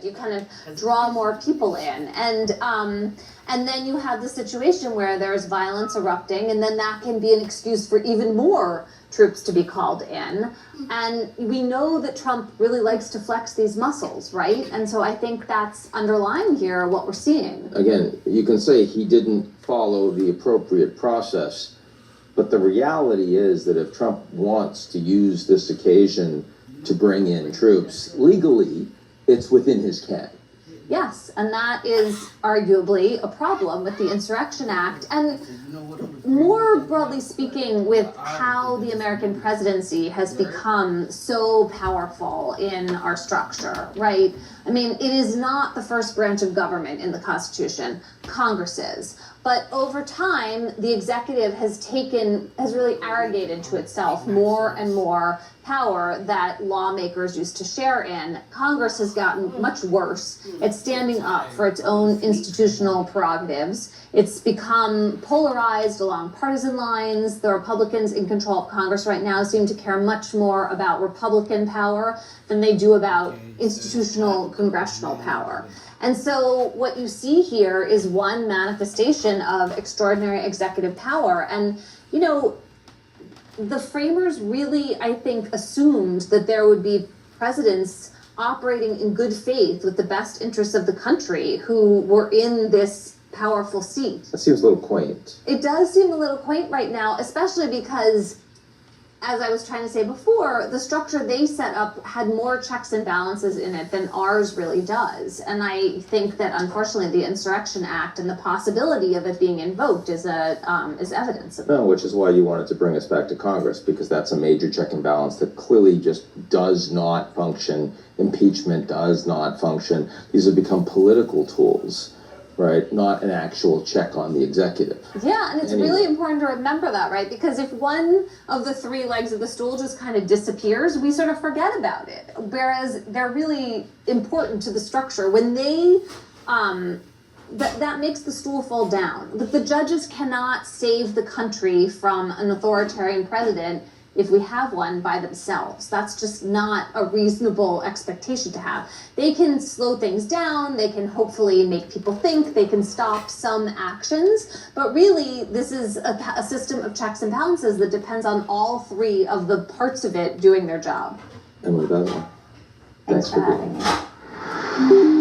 you kind of draw more people in, and then you have the situation where there's violence erupting, and then that can be an excuse for even more troops to be called in. And we know that Trump really likes to flex these muscles, right? And so I think that's underlying here what we're seeing. Again, you can say he didn't follow the appropriate process, but the reality is that if Trump wants to use this occasion to bring in troops legally, it's within his ken. Yes, and that is arguably a problem with the Insurrection Act, and more broadly speaking, with how the American presidency has become so powerful in our structure, right? I mean, it is not the first branch of government in the Constitution. Congress is. But over time, the executive has really arrogated to itself more and more power that lawmakers used to share in. Congress has gotten much worse at standing up for its own institutional prerogatives. It's become polarized along partisan lines. The Republicans in control of Congress right now seem to care much more about Republican power than they do about institutional congressional power. And so what you see here is one manifestation of extraordinary executive power. And, you know, the framers really, I think, assumed that there would be presidents operating in good faith with the best interests of the country who were in this powerful seat. That seems a little quaint. It does seem a little quaint right now, especially because, as I was trying to say before, the structure they set up had more checks and balances in it than ours really does. And I think that, unfortunately, the Insurrection Act and the possibility of it being invoked is evidence of it. No, which is why you wanted to bring us back to Congress, because that's a major check and balance that clearly just does not function. Impeachment does not function. These have become political tools, right? Not an actual check on the executive. Yeah, and it's really important to remember that, right? Because if one of the three legs of the stool just kind of disappears, we sort of forget about it. Whereas they're really important to the structure. When they, that makes the stool fall down. The judges cannot save the country from an authoritarian president if we have one by themselves. That's just not a reasonable expectation to have. They can slow things down, they can hopefully make people think, they can stop some actions, but really this is a system of checks and balances that depends on all three of the parts of it doing their job. And with that, Thanks for having me.